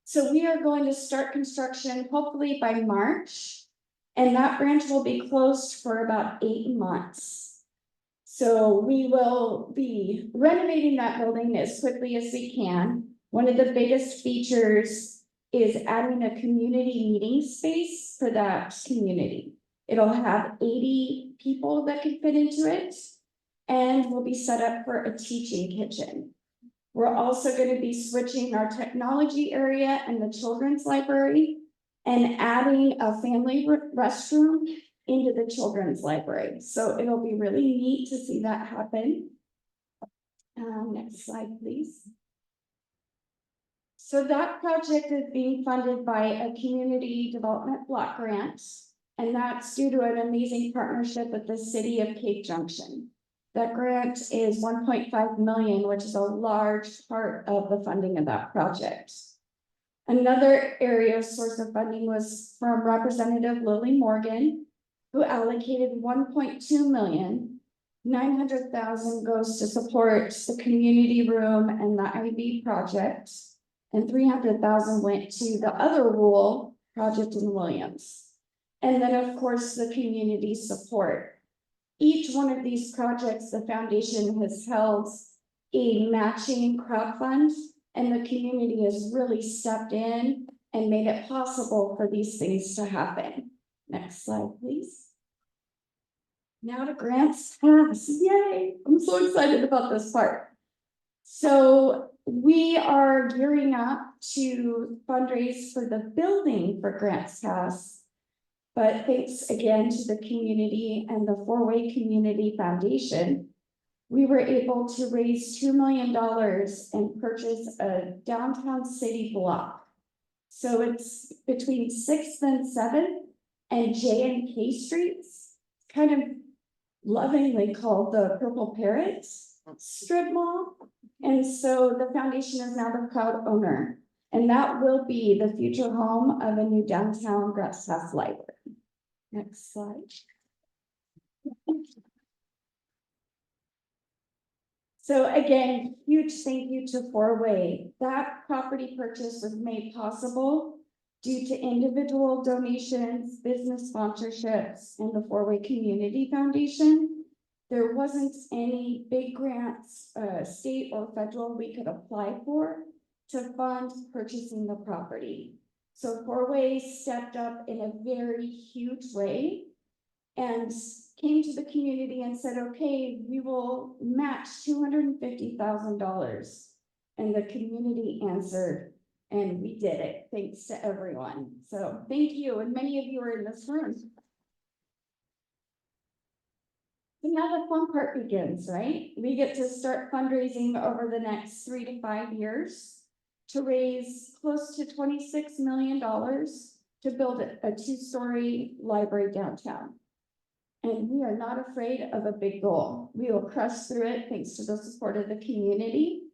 So we are going to start construction hopefully by March, and that branch will be closed for about 8 months. So we will be renovating that building as quickly as we can. One of the biggest features is adding a community meeting space for that community. It'll have 80 people that can fit into it, and will be set up for a teaching kitchen. We're also going to be switching our technology area and the children's library and adding a family restroom into the children's library. So it'll be really neat to see that happen. Next slide, please. So that project is being funded by a community development block grant, and that's due to an amazing partnership with the city of Cape Junction. That grant is 1.5 million, which is a large part of the funding of that project. Another area source of funding was from Representative Lily Morgan, who allocated 1.2 million. 900,000 goes to support the community room and the IB project, and 300,000 went to the other rural project in Williams. And then, of course, the community support. Each one of these projects, the foundation has held a matching crowd fund, and the community has really stepped in and made it possible for these things to happen. Next slide, please. Now to grants pass. Yay! I'm so excited about this part. So we are gearing up to fundraise for the building for grants pass. But thanks again to the community and the Four-Way Community Foundation, we were able to raise $2 million and purchase a downtown city block. So it's between 6th and 7th and J and K streets, kind of lovingly called the Purple Parrots strip mall. And so the foundation is now the proud owner, and that will be the future home of a new downtown grants pass library. Next slide. So again, huge thank you to Four-Way. That property purchase was made possible due to individual donations, business sponsorships, and the Four-Way Community Foundation. There wasn't any big grants, state or federal, we could apply for to fund purchasing the property. So Four-Way stepped up in a very huge way and came to the community and said, okay, we will match $250,000. And the community answered, and we did it, thanks to everyone. So thank you, and many of you are in this room. So now the fun part begins, right? We get to start fundraising over the next 3 to 5 years to raise close to $26 million to build a 2-story library downtown. And we are not afraid of a big goal. We will crush through it thanks to the support of the community.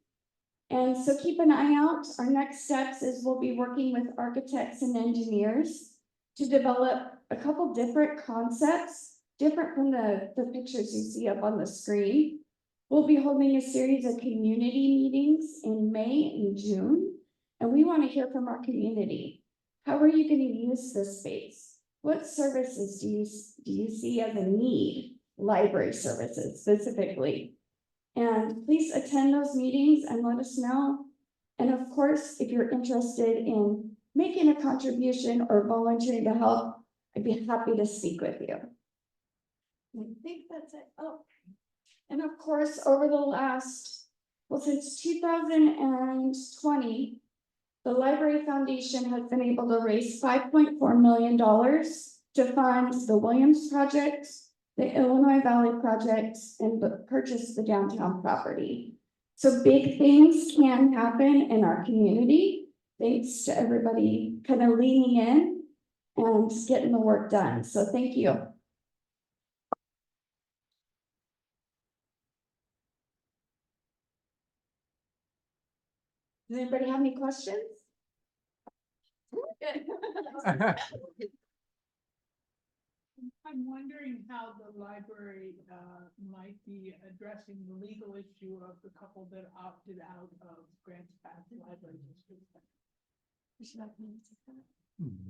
And so keep an eye out. Our next steps is we'll be working with architects and engineers to develop a couple different concepts different from the pictures you see up on the screen. We'll be holding a series of community meetings in May and June, and we want to hear from our community. How are you going to use this space? What services do you see as a need? Library services specifically. And please attend those meetings and let us know. And of course, if you're interested in making a contribution or volunteering to help, I'd be happy to speak with you. I think that's it. Oh, and of course, over the last, well, since 2020, the Library Foundation has been able to raise $5.4 million to fund the Williams Project, the Illinois Valley Project, and purchase the downtown property. So big things can happen in our community, thanks to everybody kind of leaning in and getting the work done. So thank you. Does anybody have any questions? I'm wondering how the library might be addressing the legal issue of the couple that opted out of Grants Pass Library District.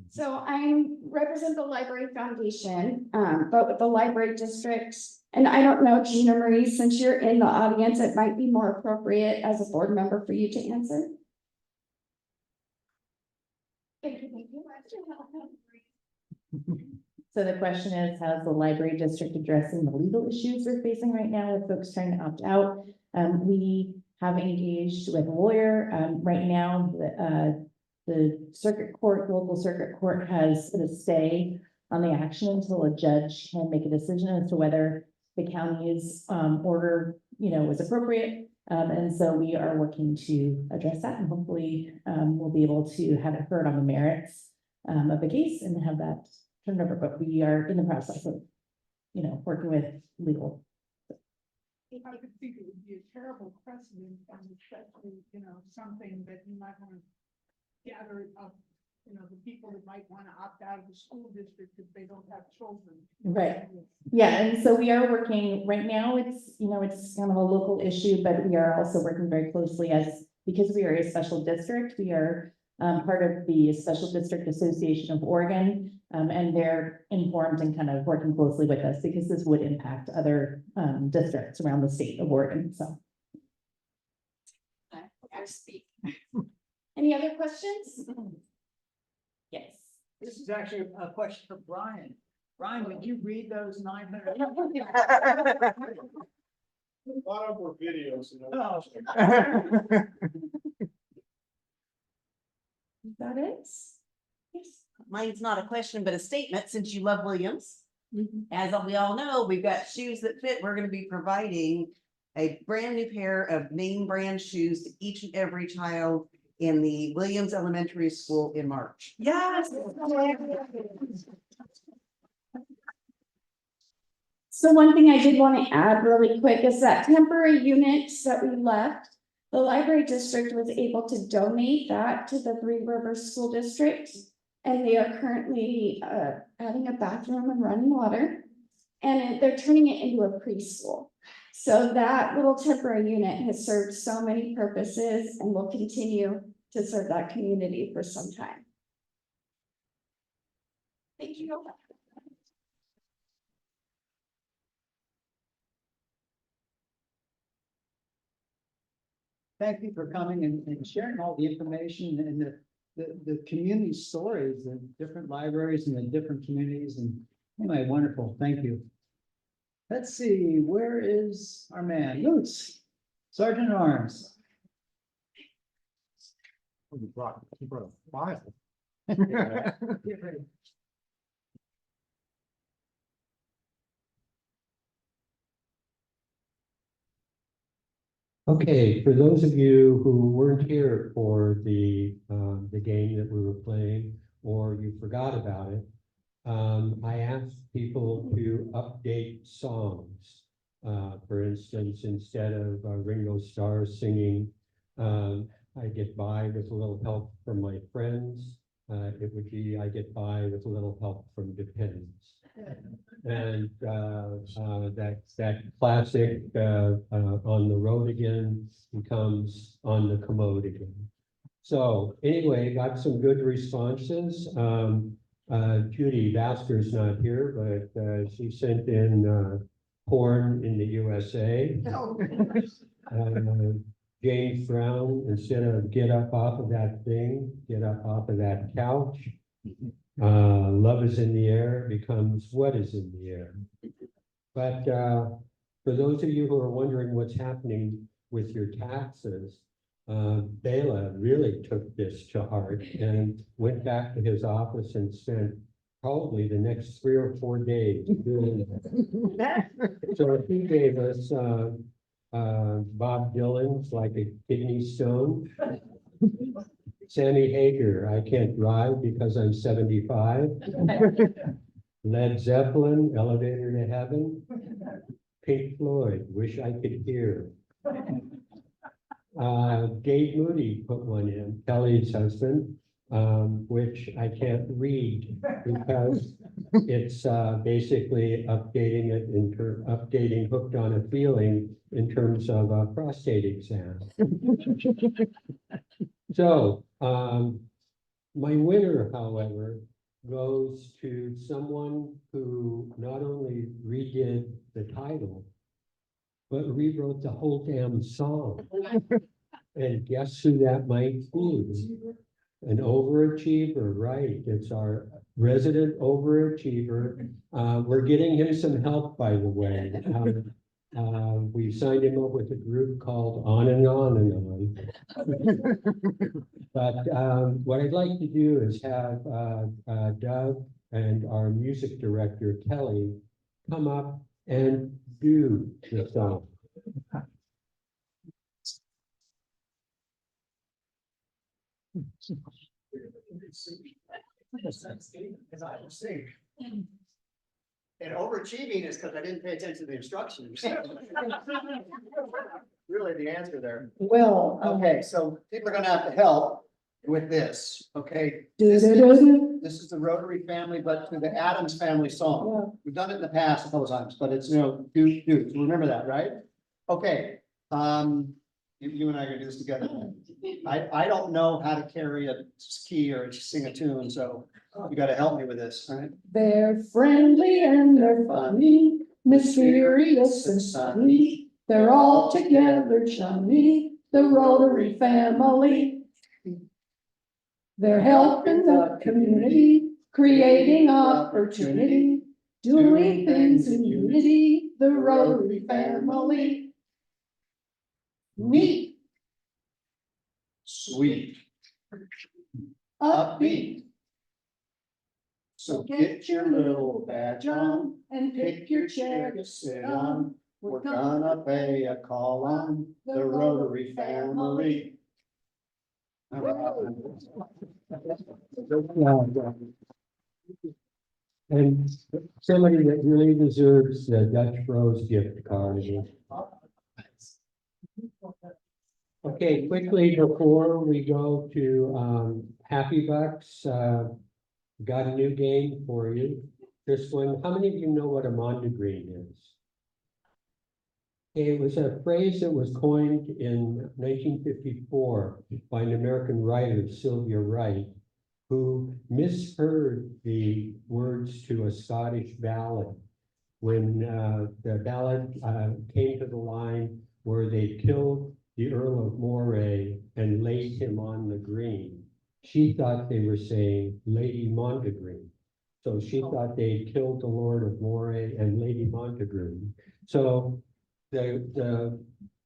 So I represent the Library Foundation, but with the library district, and I don't know, Gina Marie, since you're in the audience, it might be more appropriate as a board member for you to answer. Thank you. So the question is, how's the library district addressing the legal issues they're facing right now with folks trying to opt out? We have engaged with a lawyer. Right now, the circuit court, local circuit court has put a stay on the action until a judge can make a decision as to whether the county's order, was appropriate. And so we are working to address that, and hopefully we'll be able to have it heard on the merits of the case and have that turned over. But we are in the process of, working with legal. I could think it would be a terrible precedent, and especially, something that you might want to gather up, the people that might want to opt out of the school district if they don't have children. Right. Yeah, and so we are working right now. It's kind of a local issue, but we are also working very closely because we are a special district. We are part of the Special District Association of Oregon, and they're informed and kind of working closely with us because this would impact other districts around the state of Oregon. So. I speak. Any other questions? Yes. This is actually a question for Brian. Brian, did you read those 900? A lot of more videos. Oh. Is that it? Yes. Mine's not a question, but a statement, since you love Williams. As we all know, we've got shoes that fit. We're going to be providing a brand new pair of name brand shoes to each and every child in the Williams Elementary School in March. Yes. So one thing I did want to add really quick is that temporary unit that we left, the library district was able to donate that to the Three Rivers School District. And they are currently adding a bathroom and running water. And they're turning it into a preschool. So that little temporary unit has served so many purposes and will continue to serve that community for some time. Thank you. Thank you for coming and sharing all the information and the community stories and different libraries and the different communities, and anyway, wonderful. Thank you. Let's see, where is our man? Lutz, Sergeant at Arms. You brought a file. Okay, for those of you who weren't here for the game that we were playing, or you forgot about it, I asked people to update songs. For instance, instead of Ringo Starr singing, I get by with a little help from my friends. it would be, I get by with a little help from dependents. And that classic on the road again becomes on the commode again. So anyway, got some good responses. Judy Vasker's not here, but she sent in porn in the USA. James Brown, instead of get up off of that thing, get up off of that couch. Love is in the air becomes what is in the air. But for those of you who are wondering what's happening with your taxes, Bela really took this to heart and went back to his office and spent probably the next 3 or 4 days doing that. So he gave us Bob Dylan's Like a Kidney Stone. Sammy Hagar, I Can't Drive Because I'm 75. Led Zeppelin, Elevator to Heaven. Pink Floyd, Wish I Could Hear. Dave Moody put one in, Kelly's husband, which I can't read because it's basically updating it updating Hooked on a Feeling in terms of a prostate exam. So my winner, however, goes to someone who not only redid the title, but rewrote the whole damn song. And guess who that might be? An overachiever, right? It's our resident overachiever. We're getting him some help, by the way. We signed him up with a group called On and On and On. But what I'd like to do is have Doug and our music director, Kelly, come up and do the song. Because I will sing. And overachieving is because I didn't pay attention to the instructions. Really the answer there. Well, Okay, so people are gonna have to help with this, okay? This Is the Rotary family, but to the Adams family song. We've done it in the past a couple times, but it's, do, so remember that, right? Okay, you and I are gonna do this together. I don't know how to carry a key or sing a tune, so you gotta help me with this, all right? they're friendly and they're funny, mysterious and sunny. They're all together chummy, the Rotary family. They're helping the community, creating opportunity, doing things in unity, the Rotary family. Neat, Sweet. Upbeat. So get your little badge on, and pick your chair to sit on. We're gonna pay a call on the Rotary family. All right. And somebody that really deserves the Dutch Bros gift card. Okay, quickly before we go to Happy Bucks, got a new game for you. This one, how many of you know what a mondegreen is? It was a phrase that was coined in 1954 by an American writer, Sylvia Wright, who misheard the words to a Scottish ballad when the ballad came to the line where they killed the Earl of Moray and laid him on the green. She thought they were saying Lady Mondegreen. So she thought they killed the Lord of Moray and Lady Mondegreen. So the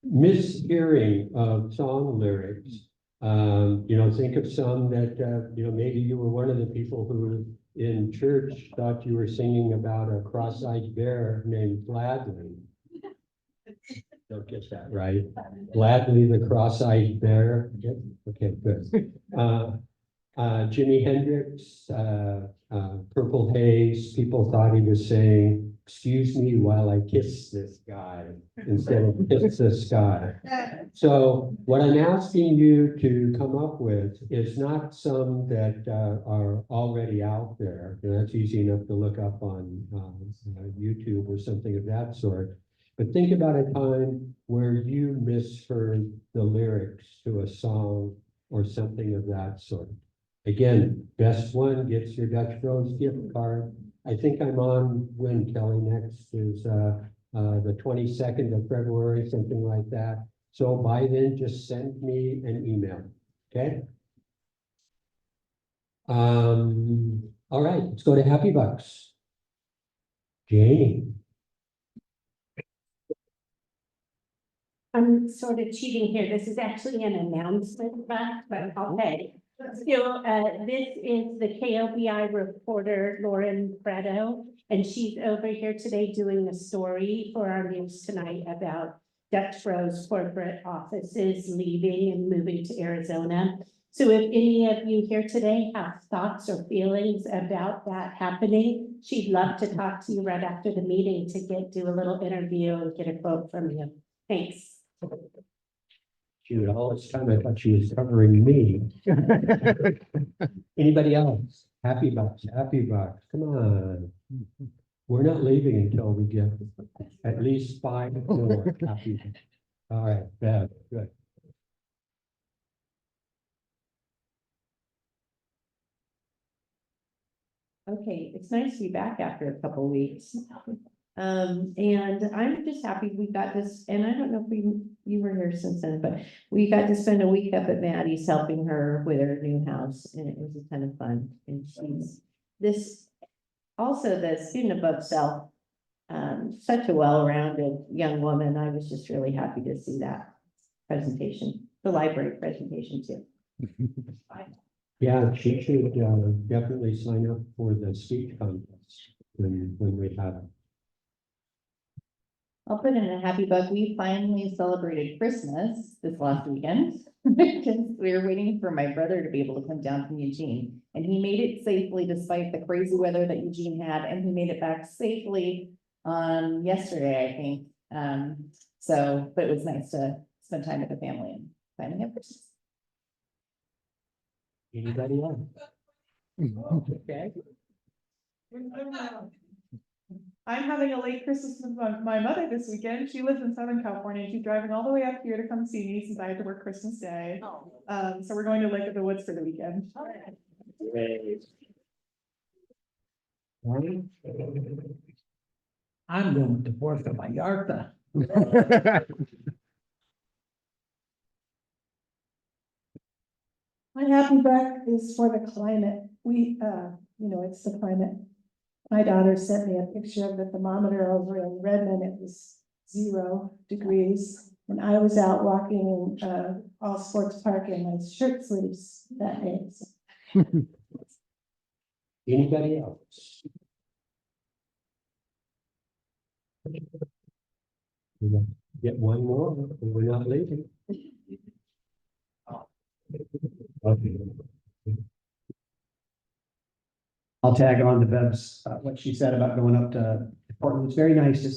mishearing of song lyrics, think of some that, maybe you were one of the people who in church thought you were singing about a cross-eyed bear named Gladly. Don't get that right. Gladly the cross-eyed bear. Yep. Okay, good. Jimi Hendrix, Purple Haze, people thought he was saying excuse me while I kiss this guy instead of kiss this guy. So what I'm asking you to come up with is not some that are already out there. And that's easy enough to look up on YouTube or something of that sort. But think about a time where you misheard the lyrics to a song or something of that sort. Again, best one gets your Dutch Bros gift card. I think I'm on when, Kelly, next is the 22nd of February, something like that. So by then, just send me an email, okay? All right, let's go to Happy Bucks. Janie. I'm sort of cheating here. This is actually an announcement, but okay. So this is the KOBI reporter, Lauren Preto, and she's over here today doing a story for our news tonight about Dutch Bros corporate offices leaving and moving to Arizona. So if any of you here today have thoughts or feelings about that happening, she'd love to talk to you right after the meeting to do a little interview and get a quote from you. Thanks. Shoot, all this time I thought she was covering me. Anybody else? Happy Bucks, come on. We're not leaving until we get at least 5 more Happy Bucks. All right, Bev, good. Okay, it's nice to be back after a couple weeks. And I'm just happy we got this, and I don't know if you were here since then, but we got to spend a week up at Maddie's helping her with her new house, and it was a ton of fun. And she's also the student above self, such a well-rounded young woman. I was just really happy to see that presentation, the library presentation too. Yeah, she should definitely sign up for the speech contest when we have it. I'll put in a happy bug. We finally celebrated Christmas this last weekend because we were waiting for my brother to be able to come down from Eugene. And he made it safely despite the crazy weather that Eugene had, and he made it back safely on yesterday, I think. But it was nice to spend time with the family and finally have Christmas. Anybody else? Okay. I'm having a late Christmas with my mother this weekend. She lives in Southern California. She's driving all the way up here to come see me since I had to work Christmas Day. So we're going to Lake of the Woods for the weekend. I'm going with the 4th of Vallarta. My happy buck is for the climate. It's the climate. My daughter sent me a picture of the thermometer over in Redmond. It was 0 degrees. And I was out walking in All Sports Park in my shirt sleeves that day. So. Anybody else? Get one more, or we're not leaving. Okay. I'll tag on to Bev's, what she said about going up to Portland. It's very nice to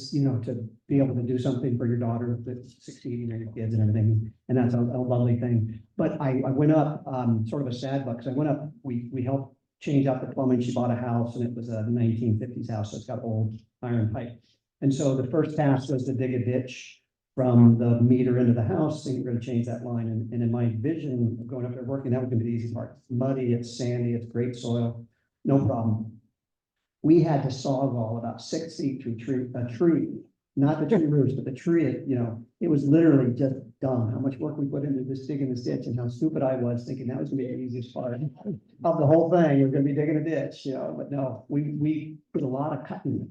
be able to do something for your daughter that's succeeding, or your kids and everything. And that's a lovely thing. But I went up, sort of a sad book, because I went up, we helped change out the plumbing. She bought a house, and it was a 1950s house, so it's got old iron pipe. And so the first task was to dig a ditch from the meter into the house, and we're going to change that line. And in my vision of going up there working, that was going to be the easy part. It's muddy, it's sandy, it's great soil. No problem. We had to sawzall about 6 feet through a tree, not the tree roots, but the tree, it was literally just dumb how much work we put into just digging this ditch, and how stupid I was thinking that was gonna be the easiest part of the whole thing. We're gonna be digging a ditch, but no, we put a lot of cutting.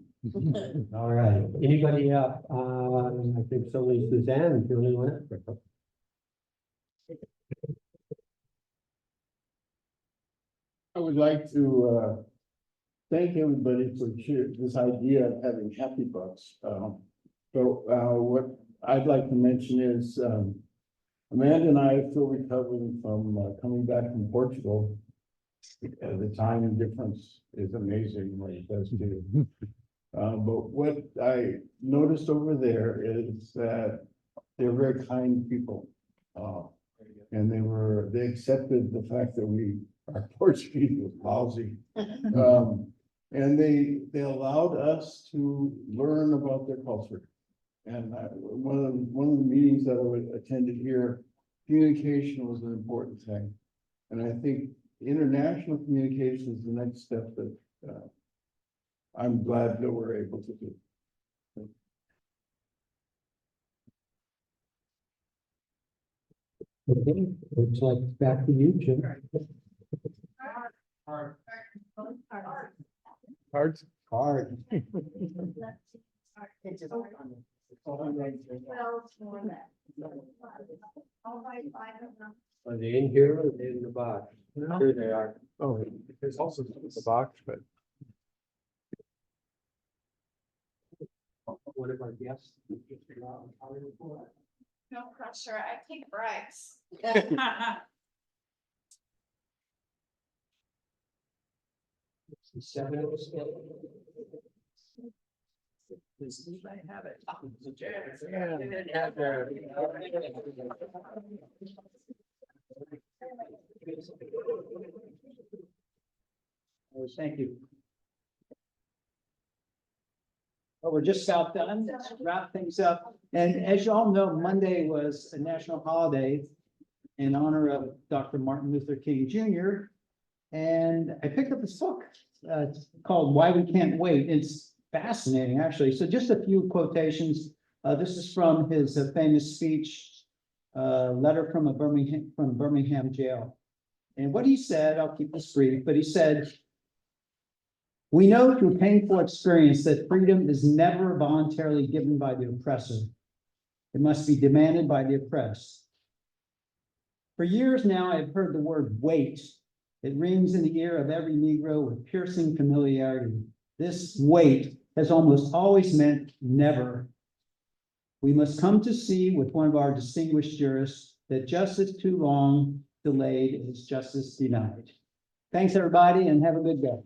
All right, anybody up? I think it's only Suzanne, feeling one. I would like to thank everybody for this idea of having happy bucks. What I'd like to mention is Amanda and I are still recovering from coming back from Portugal. The time difference is amazing what it does to But what I noticed over there is that they're very kind people. And they accepted the fact that our Portuguese was lousy. And they allowed us to learn about their culture. And one of the meetings that I attended here, communication was an important thing. And I think international communication is the next step that I'm glad that we're able to do. Okay, looks like back to you, Jim. Cards? Card. Are they in here or are they in the box? Here they are. Oh, there's also the box, but. What of our guests? No pressure, I take bribes. I have it. Thank you. Well, we're just about done. Let's wrap things up. And as you all know, Monday was a national holiday in honor of Dr. Martin Luther King Jr. And I picked up this book it's called Why We Can't Wait. It's fascinating, actually. So just a few quotations. This is from his famous speech, letter from Birmingham jail. And what he said, I'll keep this brief, but he said, "We know through painful experience that freedom is never voluntarily given by the oppressor. It must be demanded by the oppressed. For years now, I've heard the word wait. It rings in the ear of every Negro with piercing familiarity. This wait has almost always meant never. We must come to see with one of our distinguished jurists that justice too long delayed is justice denied." Thanks, everybody, and have a good day.